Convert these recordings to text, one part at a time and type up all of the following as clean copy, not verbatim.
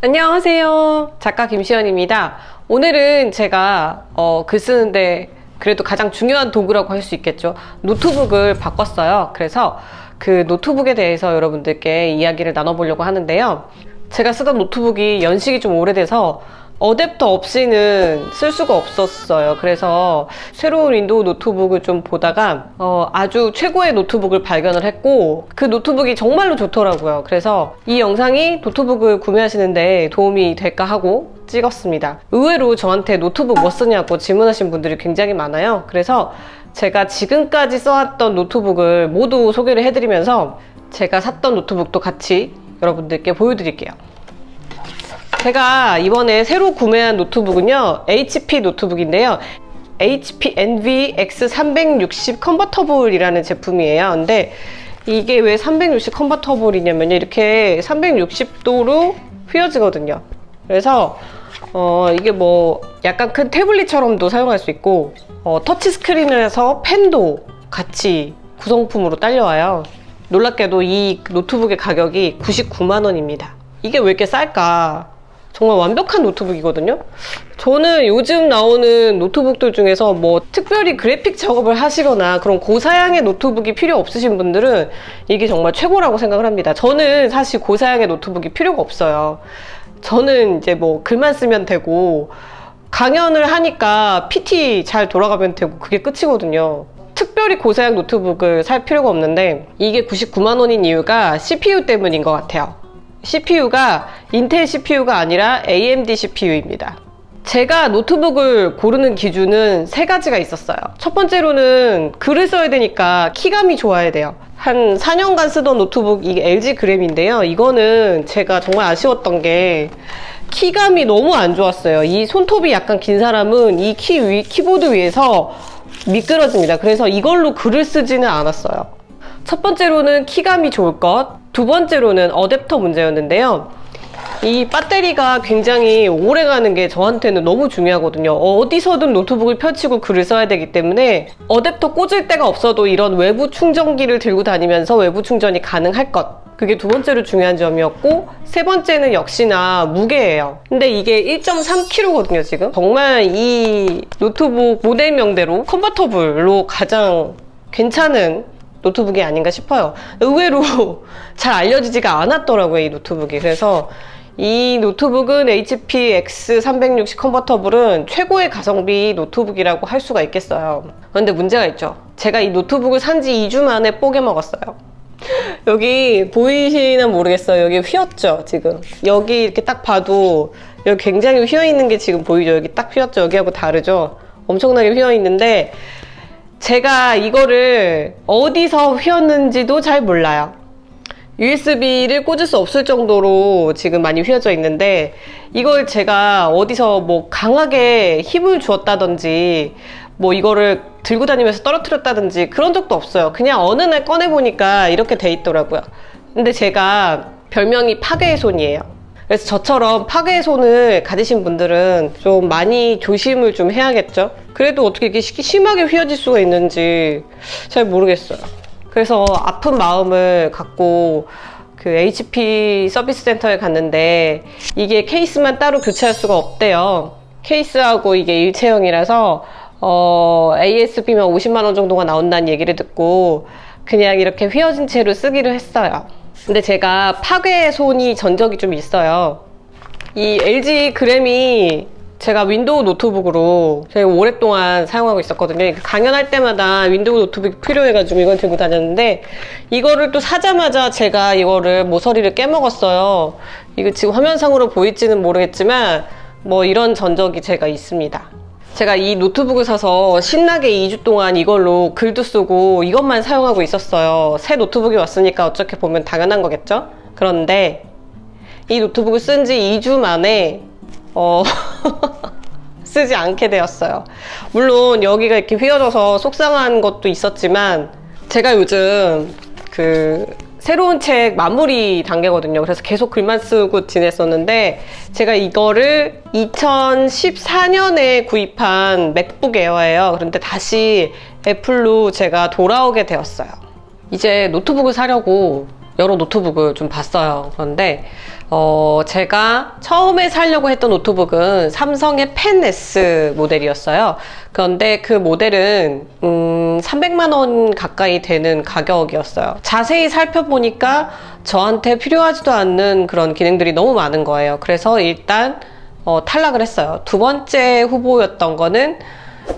안녕하세요. 작가 김시연입니다. 오늘은 제가 글 쓰는데 그래도 가장 중요한 도구라고 할 수 있겠죠. 노트북을 바꿨어요. 그래서 그 노트북에 대해서 여러분들께 이야기를 나눠보려고 하는데요. 제가 쓰던 노트북이 연식이 좀 오래돼서 어댑터 없이는 쓸 수가 없었어요. 그래서 새로운 윈도우 노트북을 좀 보다가 아주 최고의 노트북을 발견을 했고, 그 노트북이 정말로 좋더라고요. 그래서 이 영상이 노트북을 구매하시는데 도움이 될까 하고 찍었습니다. 의외로 저한테 노트북 뭐 쓰냐고 질문하신 분들이 굉장히 많아요. 그래서 제가 지금까지 써왔던 노트북을 모두 소개를 해드리면서 제가 샀던 노트북도 같이 여러분들께 보여드릴게요. 제가 이번에 새로 구매한 노트북은요, HP 노트북인데요. HP Envy X360 컨버터블이라는 제품이에요. 근데 이게 왜 360 컨버터블이냐면요, 이렇게 360도로 휘어지거든요. 그래서 이게 뭐 약간 큰 태블릿처럼도 사용할 수 있고, 터치 스크린에서 펜도 같이 구성품으로 딸려와요. 놀랍게도 이 노트북의 가격이 99만 원입니다. 이게 왜 이렇게 쌀까? 정말 완벽한 노트북이거든요. 저는 요즘 나오는 노트북들 중에서 뭐 특별히 그래픽 작업을 하시거나 그런 고사양의 노트북이 필요 없으신 분들은 이게 정말 최고라고 생각을 합니다. 저는 사실 고사양의 노트북이 필요가 없어요. 저는 이제 뭐 글만 쓰면 되고, 강연을 하니까 PT 잘 돌아가면 되고, 그게 끝이거든요. 특별히 고사양 노트북을 살 필요가 없는데, 이게 99만 원인 이유가 CPU 때문인 것 같아요. CPU가 인텔 CPU가 아니라 AMD CPU입니다. 제가 노트북을 고르는 기준은 세 가지가 있었어요. 첫 번째로는 글을 써야 되니까 키감이 좋아야 돼요. 한 4년간 쓰던 노트북, 이게 LG 그램인데요. 이거는 제가 정말 아쉬웠던 게 키감이 너무 안 좋았어요. 이 손톱이 약간 긴 사람은 이 키보드 위에서 미끄러집니다. 그래서 이걸로 글을 쓰지는 않았어요. 첫 번째로는 키감이 좋을 것, 두 번째로는 어댑터 문제였는데요. 이 배터리가 굉장히 오래 가는 게 저한테는 너무 중요하거든요. 어디서든 노트북을 펼치고 글을 써야 되기 때문에 어댑터 꽂을 데가 없어도 이런 외부 충전기를 들고 다니면서 외부 충전이 가능할 것, 그게 두 번째로 중요한 점이었고, 세 번째는 역시나 무게예요. 근데 이게 1.3kg거든요 지금. 정말 이 노트북 모델명대로 컨버터블로 가장 괜찮은 노트북이 아닌가 싶어요. 의외로 잘 알려지지가 않았더라고요, 이 노트북이. 그래서 이 노트북은 HP X360 컨버터블은 최고의 가성비 노트북이라고 할 수가 있겠어요. 그런데 문제가 있죠. 제가 이 노트북을 산 지 2주 만에 뽀개 먹었어요. 여기 보이시나 모르겠어요. 여기 휘었죠, 지금. 여기 이렇게 딱 봐도 여기 굉장히 휘어 있는 게 지금 보이죠? 여기 딱 휘었죠? 여기하고 다르죠? 엄청나게 휘어 있는데, 제가 이거를 어디서 휘었는지도 잘 몰라요. USB를 꽂을 수 없을 정도로 지금 많이 휘어져 있는데, 이걸 제가 어디서 뭐 강하게 힘을 주었다든지 뭐 이거를 들고 다니면서 떨어뜨렸다든지 그런 적도 없어요. 그냥 어느 날 꺼내보니까 이렇게 돼 있더라고요. 근데 제가 별명이 파괴의 손이에요. 그래서 저처럼 파괴의 손을 가지신 분들은 좀 많이 조심을 좀 해야겠죠. 그래도 어떻게 이렇게 심하게 휘어질 수가 있는지 잘 모르겠어요. 그래서 아픈 마음을 갖고 그 HP 서비스 센터에 갔는데, 이게 케이스만 따로 교체할 수가 없대요. 케이스하고 이게 일체형이라서 ASB면 50만 원 정도가 나온다는 얘기를 듣고 그냥 이렇게 휘어진 채로 쓰기로 했어요. 근데 제가 파괴의 손이 전적이 좀 있어요. 이 LG 그램이 제가 윈도우 노트북으로 되게 오랫동안 사용하고 있었거든요. 강연할 때마다 윈도우 노트북이 필요해가지고 이걸 들고 다녔는데, 이거를 또 사자마자 제가 이거를 모서리를 깨먹었어요. 이거 지금 화면상으로 보일지는 모르겠지만 뭐 이런 전적이 제가 있습니다. 제가 이 노트북을 사서 신나게 2주 동안 이걸로 글도 쓰고 이것만 사용하고 있었어요. 새 노트북이 왔으니까 어떻게 보면 당연한 거겠죠? 그런데 이 노트북을 쓴 지 2주 만에 쓰지 않게 되었어요. 물론 여기가 이렇게 휘어져서 속상한 것도 있었지만, 제가 요즘 새로운 책 마무리 단계거든요. 그래서 계속 글만 쓰고 지냈었는데, 제가 이거를 2014년에 구입한 맥북 에어예요. 그런데 다시 애플로 제가 돌아오게 되었어요. 이제 노트북을 사려고 여러 노트북을 좀 봤어요. 그런데 제가 처음에 사려고 했던 노트북은 삼성의 펜 S 모델이었어요. 그런데 그 모델은 300만 원 가까이 되는 가격이었어요. 자세히 살펴보니까 저한테 필요하지도 않는 그런 기능들이 너무 많은 거예요. 그래서 일단 탈락을 했어요. 두 번째 후보였던 거는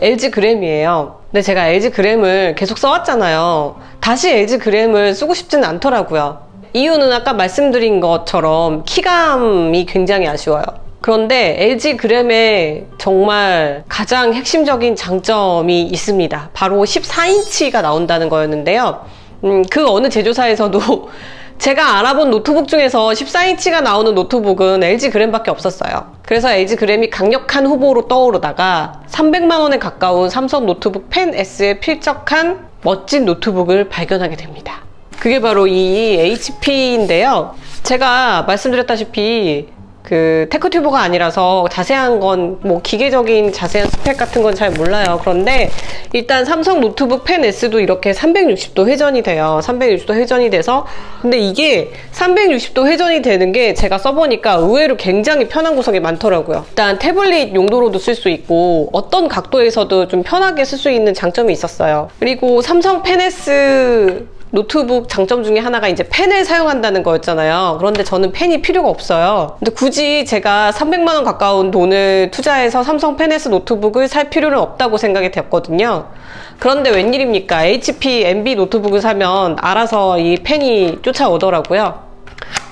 LG 그램이에요. 근데 제가 LG 그램을 계속 써왔잖아요. 다시 LG 그램을 쓰고 싶지는 않더라고요. 이유는 아까 말씀드린 것처럼 키감이 굉장히 아쉬워요. 그런데 LG 그램의 정말 가장 핵심적인 장점이 있습니다. 바로 14인치가 나온다는 거였는데요. 그 어느 제조사에서도 제가 알아본 노트북 중에서 14인치가 나오는 노트북은 LG 그램밖에 없었어요. 그래서 LG 그램이 강력한 후보로 떠오르다가 300만 원에 가까운 삼성 노트북 펜 S에 필적한 멋진 노트북을 발견하게 됩니다. 그게 바로 이 HP인데요. 제가 말씀드렸다시피 그 테크튜버가 아니라서 자세한 건 뭐 기계적인 자세한 스펙 같은 건 잘 몰라요. 그런데 일단 삼성 노트북 펜 S도 이렇게 360도 회전이 돼요. 360도 회전이 돼서 근데 이게 360도 회전이 되는 게 제가 써보니까 의외로 굉장히 편한 구석이 많더라고요. 일단 태블릿 용도로도 쓸 수 있고 어떤 각도에서도 좀 편하게 쓸 수 있는 장점이 있었어요. 그리고 삼성 펜 S 노트북 장점 중에 하나가 이제 펜을 사용한다는 거였잖아요. 그런데 저는 펜이 필요가 없어요. 근데 굳이 제가 300만 원 가까운 돈을 투자해서 삼성 펜 S 노트북을 살 필요는 없다고 생각이 되었거든요. 그런데 웬일입니까? HP MB 노트북을 사면 알아서 이 펜이 쫓아오더라고요.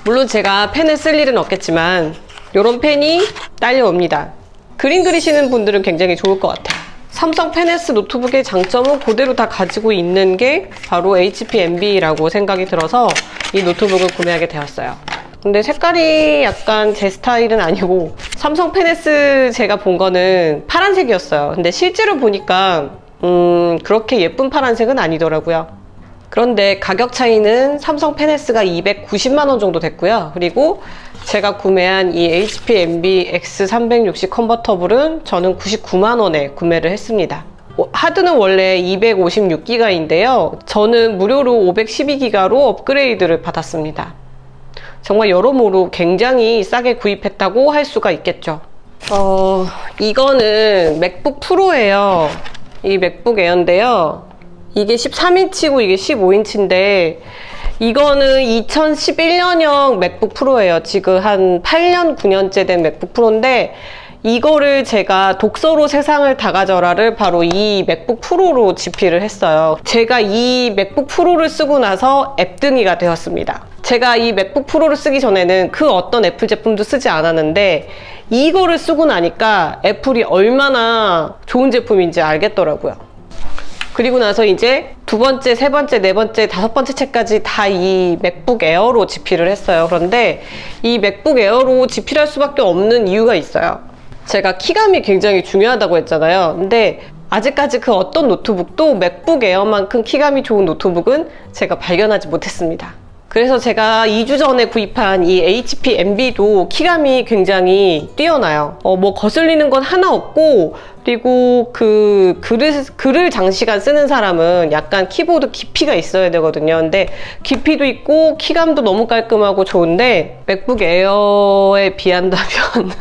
물론 제가 펜을 쓸 일은 없겠지만 이런 펜이 딸려옵니다. 그림 그리시는 분들은 굉장히 좋을 것 같아요. 삼성 펜 S 노트북의 장점은 그대로 다 가지고 있는 게 바로 HP MB라고 생각이 들어서 이 노트북을 구매하게 되었어요. 근데 색깔이 약간 제 스타일은 아니고 삼성 펜 S 제가 본 거는 파란색이었어요. 근데 실제로 보니까 그렇게 예쁜 파란색은 아니더라고요. 그런데 가격 차이는 삼성 펜 S가 290만 원 정도 됐고요. 그리고 제가 구매한 이 HP MB X360 컨버터블은 저는 99만 원에 구매를 했습니다. 하드는 원래 256기가인데요. 저는 무료로 512기가로 업그레이드를 받았습니다. 정말 여러모로 굉장히 싸게 구입했다고 할 수가 있겠죠. 이거는 맥북 프로예요. 이 맥북 에어인데요. 이게 13인치고 이게 15인치인데 이거는 2011년형 맥북 프로예요. 지금 한 8년, 9년째 된 맥북 프로인데 이거를 제가 독서로 세상을 다 가져라를 바로 이 맥북 프로로 집필을 했어요. 제가 이 맥북 프로를 쓰고 나서 앱등이가 되었습니다. 제가 이 맥북 프로를 쓰기 전에는 그 어떤 애플 제품도 쓰지 않았는데 이거를 쓰고 나니까 애플이 얼마나 좋은 제품인지 알겠더라고요. 그리고 나서 이제 두 번째, 세 번째, 네 번째, 다섯 번째 책까지 다 이 맥북 에어로 집필을 했어요. 그런데 이 맥북 에어로 집필할 수밖에 없는 이유가 있어요. 제가 키감이 굉장히 중요하다고 했잖아요. 근데 아직까지 그 어떤 노트북도 맥북 에어만큼 키감이 좋은 노트북은 제가 발견하지 못했습니다. 그래서 제가 2주 전에 구입한 이 HP MB도 키감이 굉장히 뛰어나요. 뭐 거슬리는 건 하나 없고, 그리고 그 글을 장시간 쓰는 사람은 약간 키보드 깊이가 있어야 되거든요. 근데 깊이도 있고 키감도 너무 깔끔하고 좋은데 맥북 에어에 비한다면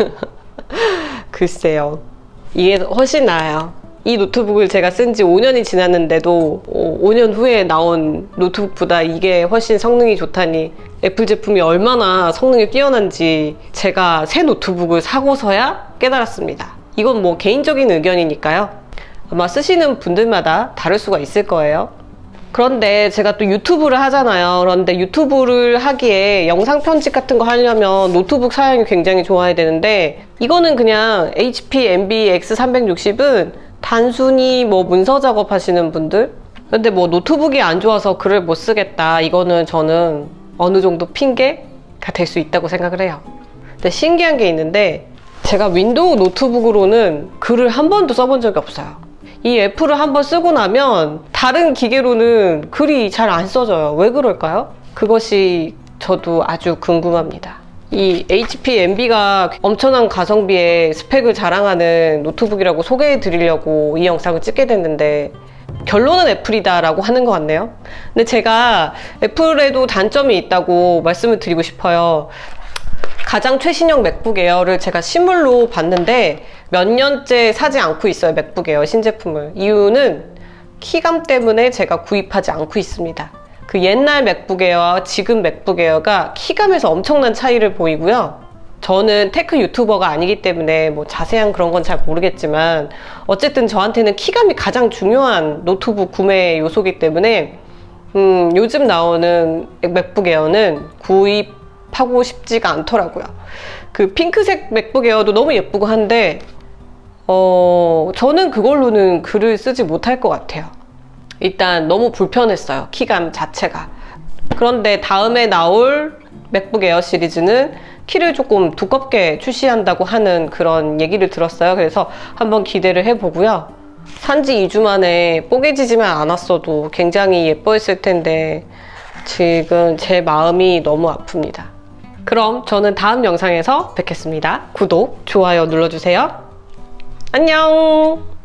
글쎄요, 이게 훨씬 나아요. 이 노트북을 제가 쓴 지 5년이 지났는데도 5년 후에 나온 노트북보다 이게 훨씬 성능이 좋다니 애플 제품이 얼마나 성능이 뛰어난지 제가 새 노트북을 사고서야 깨달았습니다. 이건 뭐 개인적인 의견이니까요. 아마 쓰시는 분들마다 다를 수가 있을 거예요. 그런데 제가 또 유튜브를 하잖아요. 그런데 유튜브를 하기에 영상 편집 같은 거 하려면 노트북 사양이 굉장히 좋아야 되는데 이거는 그냥 HP MB X360은 단순히 뭐 문서 작업하시는 분들, 근데 뭐 노트북이 안 좋아서 글을 못 쓰겠다, 이거는 저는 어느 정도 핑계가 될 수 있다고 생각을 해요. 근데 신기한 게 있는데 제가 윈도우 노트북으로는 글을 한 번도 써본 적이 없어요. 이 애플을 한번 쓰고 나면 다른 기계로는 글이 잘 안 써져요. 왜 그럴까요? 그것이 저도 아주 궁금합니다. 이 HP MB가 엄청난 가성비의 스펙을 자랑하는 노트북이라고 소개해 드리려고 이 영상을 찍게 됐는데 결론은 애플이다라고 하는 것 같네요. 근데 제가 애플에도 단점이 있다고 말씀을 드리고 싶어요. 가장 최신형 맥북 에어를 제가 실물로 봤는데 몇 년째 사지 않고 있어요. 맥북 에어 신제품을. 이유는 키감 때문에 제가 구입하지 않고 있습니다. 그 옛날 맥북 에어와 지금 맥북 에어가 키감에서 엄청난 차이를 보이고요. 저는 테크 유튜버가 아니기 때문에 뭐 자세한 그런 건 잘 모르겠지만 어쨌든 저한테는 키감이 가장 중요한 노트북 구매 요소이기 때문에 요즘 나오는 맥북 에어는 구입하고 싶지가 않더라고요. 그 핑크색 맥북 에어도 너무 예쁘고 한데 저는 그걸로는 글을 쓰지 못할 것 같아요. 일단 너무 불편했어요. 키감 자체가. 그런데 다음에 나올 맥북 에어 시리즈는 키를 조금 두껍게 출시한다고 하는 그런 얘기를 들었어요. 그래서 한번 기대를 해보고요. 산지 2주 만에 뽀개지지만 않았어도 굉장히 예뻐했을 텐데 지금 제 마음이 너무 아픕니다. 그럼 저는 다음 영상에서 뵙겠습니다. 구독, 좋아요 눌러주세요. 안녕!